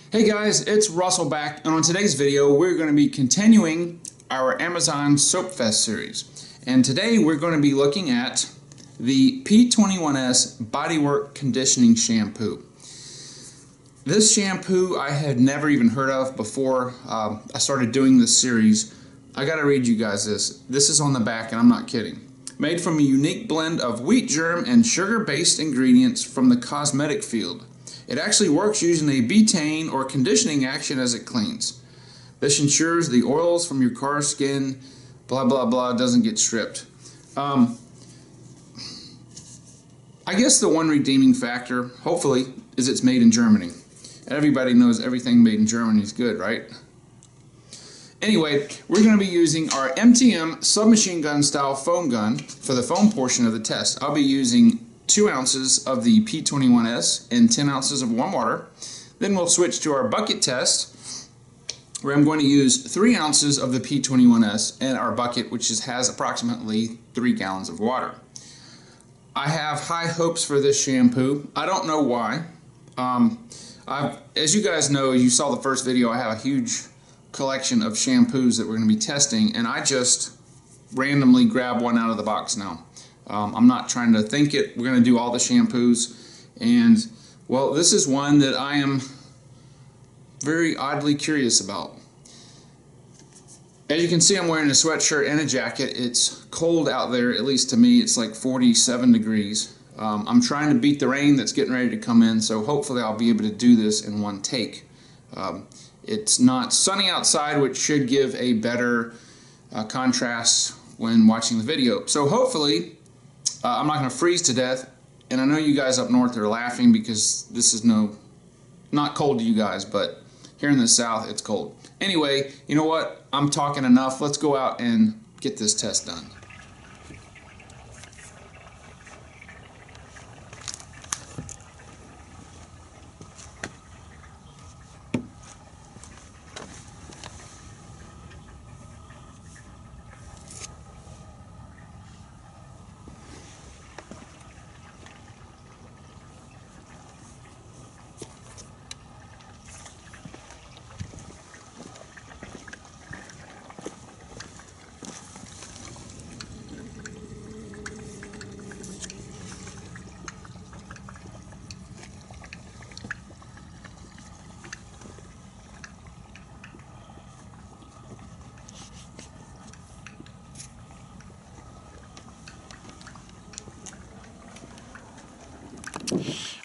Hey guys, it's Russell back, and on today's video we're going to be continuing our Amazon Soap Fest series. And today we're going to be looking at the P21S Bodywork Conditioning Shampoo. This shampoo I had never even heard of before I started doing this series. I gotta read you guys this. This is on the back, and I'm not kidding. Made from a unique blend of wheat germ and sugar-based ingredients from the cosmetic field. It actually works using a betaine or conditioning action as it cleans. This ensures the oils from your car skin, blah blah blah, doesn't get stripped. I guess the one redeeming factor, hopefully, is it's made in Germany. Everybody knows everything made in Germany is good, right? Anyway, we're going to be using our MTM submachine gun style foam gun for the foam portion of the test. I'll be using 2 ounces of the P21S and 10 ounces of warm water. Then we'll switch to our bucket test, where I'm going to use 3 ounces of the P21S in our bucket, which has approximately 3 gallons of water. I have high hopes for this shampoo. I don't know why. As you guys know, you saw the first video, I have a huge collection of shampoos that we're going to be testing, and I just randomly grab one out of the box now. I'm not trying to think it. We're going to do all the shampoos, and well, this is one that I am very oddly curious about. As you can see, I'm wearing a sweatshirt and a jacket. It's cold out there, at least to me. It's like 47 degrees. I'm trying to beat the rain that's getting ready to come in, so hopefully I'll be able to do this in one take. It's not sunny outside, which should give a better contrast when watching the video. So hopefully I'm not going to freeze to death. And I know you guys up north are laughing because this is not cold to you guys, but here in the south it's cold. Anyway, you know what? I'm talking enough. Let's go out and get this test done.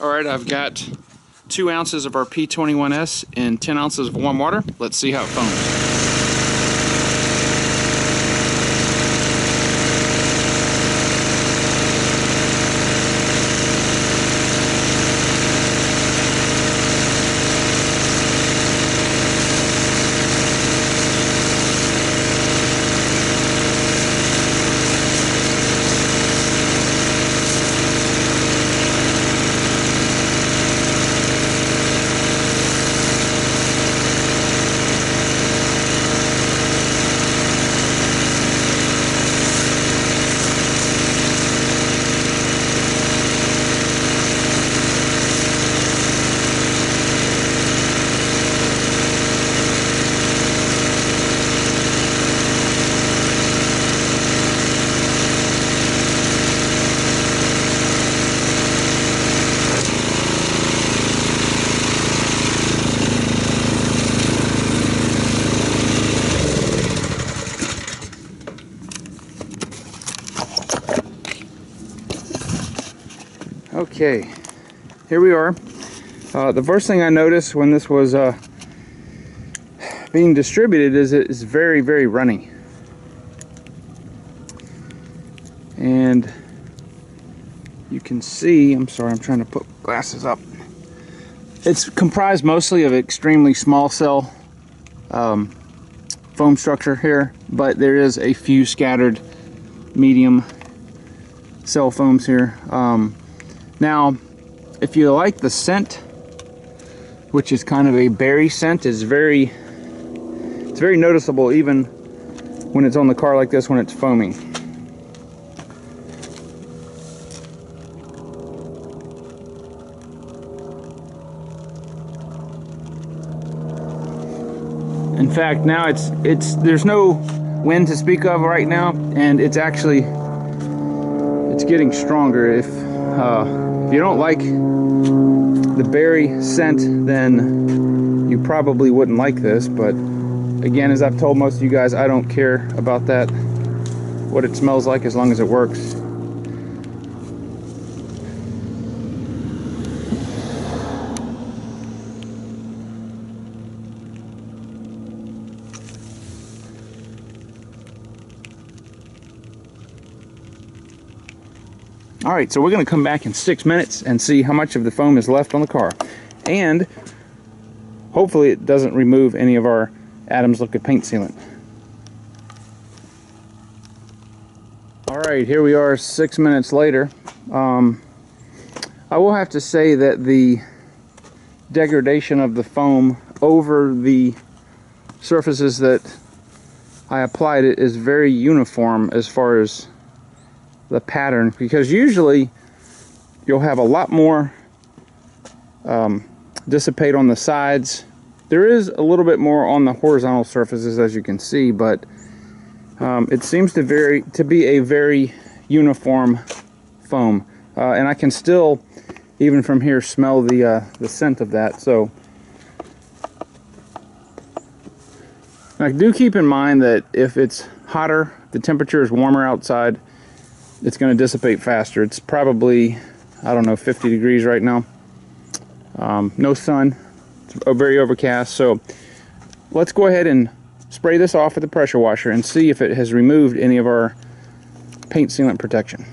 Alright, I've got 2 ounces of our P21S and 10 ounces of warm water. Let's see how it foams. Okay, here we are. The first thing I noticed when this was being distributed is it is very, very runny. And you can see, I'm sorry, I'm trying to put glasses up. It's comprised mostly of extremely small cell foam structure here, but there is a few scattered medium cell foams here. Now, if you like the scent, which is kind of a berry scent, it's very noticeable even when it's on the car like this when it's foaming. In fact, now there's no wind to speak of right now, and it's getting stronger. If you don't like the berry scent, then you probably wouldn't like this. But again, as I've told most of you guys, I don't care about that, what it smells like, as long as it works. Alright, so we're going to come back in 6 minutes and see how much of the foam is left on the car. And hopefully it doesn't remove any of our Adams liquid paint sealant. Alright, here we are 6 minutes later. I will have to say that the degradation of the foam over the surfaces that I applied it is very uniform as far as the pattern, because usually you'll have a lot more dissipate on the sides. There is a little bit more on the horizontal surfaces, as you can see, but it seems to be a very uniform foam, and I can still, even from here, smell the scent of that. So now, do keep in mind that if it's hotter, the temperature is warmer outside, it's going to dissipate faster. It's probably, I don't know, 50 degrees right now. No sun. It's very overcast. So let's go ahead and spray this off with the pressure washer and see if it has removed any of our paint sealant protection.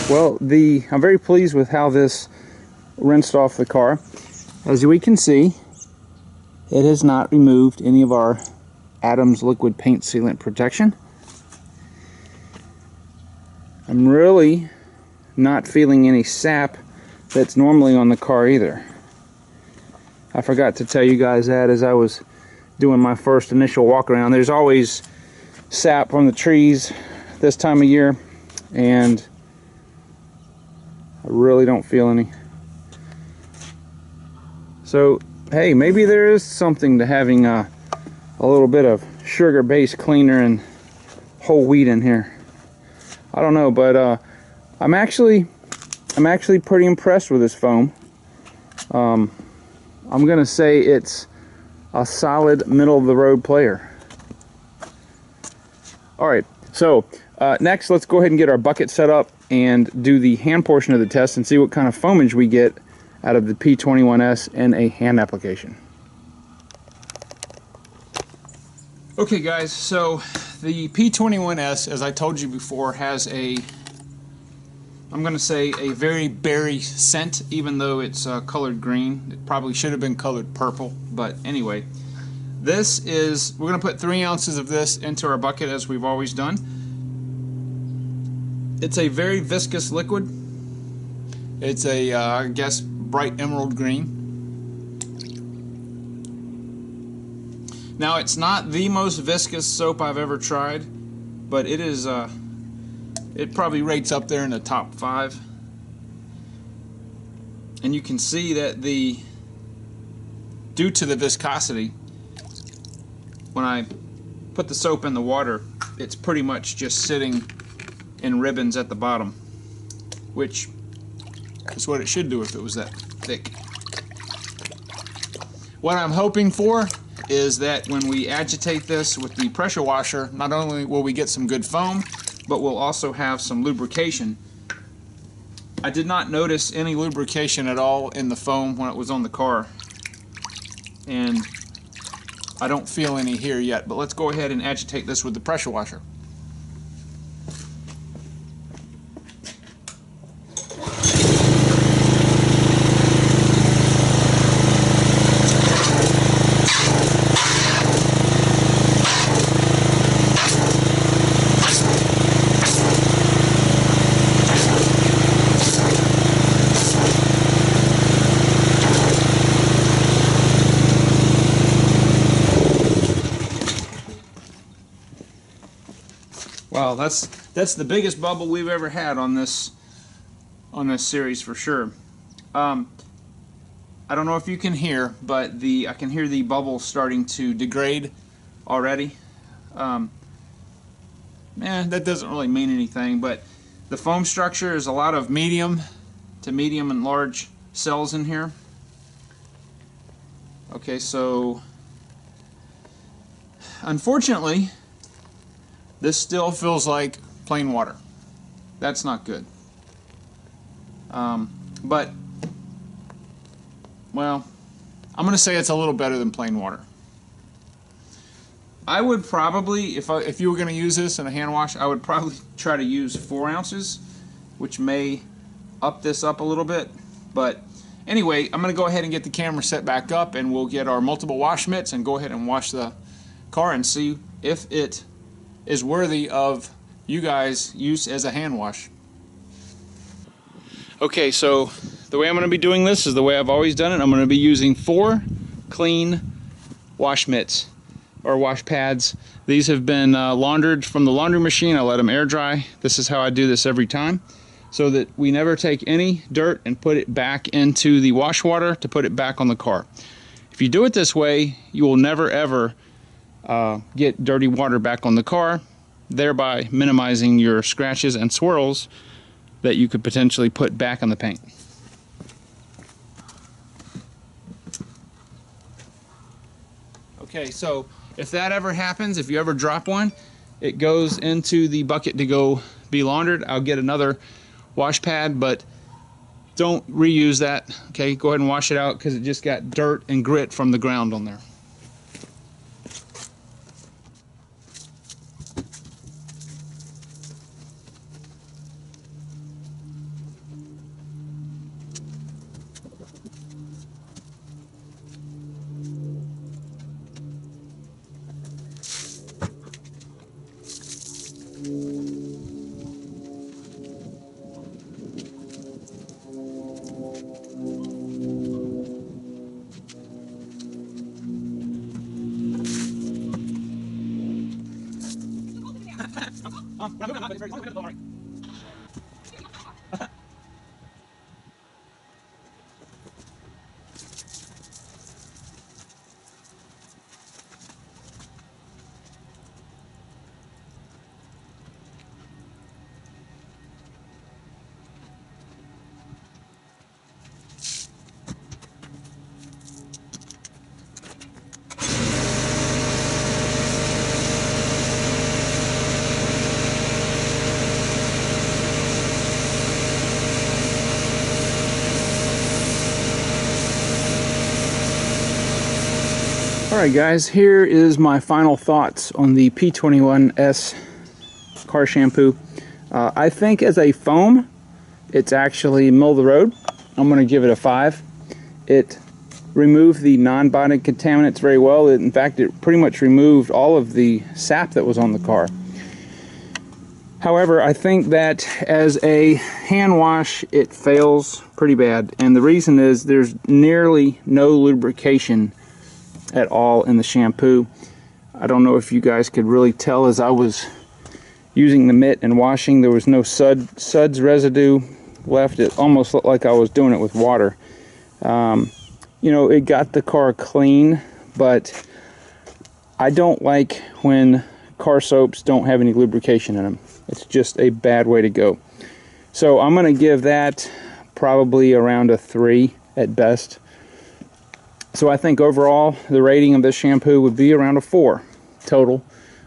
Well, I'm very pleased with how this rinsed off the car. As we can see, it has not removed any of our Adams liquid paint sealant protection. I'm really not feeling any sap that's normally on the car either. I forgot to tell you guys that as I was doing my first initial walk around. There's always sap from the trees this time of year, and I really don't feel any. So, hey, maybe there is something to having a little bit of sugar-based cleaner and whole wheat in here. I don't know, but I'm actually pretty impressed with this foam. I'm gonna say it's a solid middle-of-the-road player. All right, so next, let's go ahead and get our bucket set up and do the hand portion of the test and see what kind of foamage we get out of the P21S in a hand application. Okay guys, so the P21S, as I told you before, has I'm going to say a very berry scent, even though it's colored green. It probably should have been colored purple, but anyway. We're going to put 3 ounces of this into our bucket as we've always done. It's a very viscous liquid. It's a, I guess, bright emerald green. Now, it's not the most viscous soap I've ever tried, but it is, it probably rates up there in the top 5. And you can see that due to the viscosity, when I put the soap in the water, it's pretty much just sitting in ribbons at the bottom, which is what it should do if it was that thick. What I'm hoping for is that when we agitate this with the pressure washer, not only will we get some good foam, but we'll also have some lubrication. I did not notice any lubrication at all in the foam when it was on the car, and I don't feel any here yet, but let's go ahead and agitate this with the pressure washer. Wow, that's the biggest bubble we've ever had on this series for sure. I don't know if you can hear, but I can hear the bubbles starting to degrade already. That doesn't really mean anything, but the foam structure is a lot of medium to medium and large cells in here. Okay, so unfortunately, this still feels like plain water. That's not good. But, well, I'm going to say it's a little better than plain water. I would probably, if you were going to use this in a hand wash, I would probably try to use 4 ounces, which may up this up a little bit. But anyway, I'm going to go ahead and get the camera set back up, and we'll get our multiple wash mitts and go ahead and wash the car and see if it is worthy of you guys' use as a hand wash. Okay, so the way I'm going to be doing this is the way I've always done it. I'm going to be using 4 clean wash mitts or wash pads. These have been laundered from the laundry machine. I let them air dry. This is how I do this every time, so that we never take any dirt and put it back into the wash water to put it back on the car. If you do it this way, you will never ever get dirty water back on the car, thereby minimizing your scratches and swirls that you could potentially put back on the paint. Okay, so if that ever happens, if you ever drop one, it goes into the bucket to go be laundered. I'll get another wash pad, but don't reuse that. Okay, go ahead and wash it out because it just got dirt and grit from the ground on there. Alright guys, here is my final thoughts on the P21S car shampoo. I think as a foam, it's actually middle of the road. I'm going to give it a 5. It removed the non-body contaminants very well. In fact, it pretty much removed all of the sap that was on the car. However, I think that as a hand wash, it fails pretty bad. And the reason is there's nearly no lubrication at all in the shampoo. I don't know if you guys could really tell as I was using the mitt and washing. There was no suds residue left. It almost looked like I was doing it with water. You know, it got the car clean, but I don't like when car soaps don't have any lubrication in them. It's just a bad way to go. So I'm going to give that probably around a 3 at best. So I think overall the rating of this shampoo would be around a 4 total.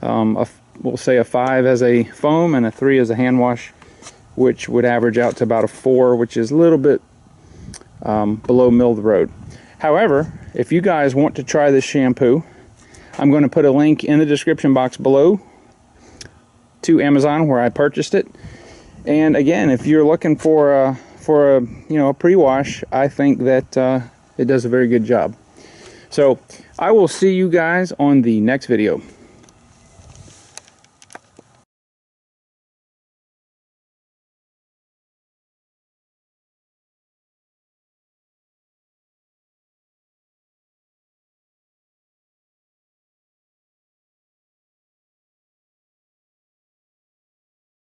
We'll say a 5 as a foam and a 3 as a hand wash, which would average out to about a 4, which is a little bit below middle of the road. However, if you guys want to try this shampoo, I'm going to put a link in the description box below to Amazon where I purchased it. And again, if you're looking for a pre-wash, I think that it does a very good job. So I will see you guys on the next video.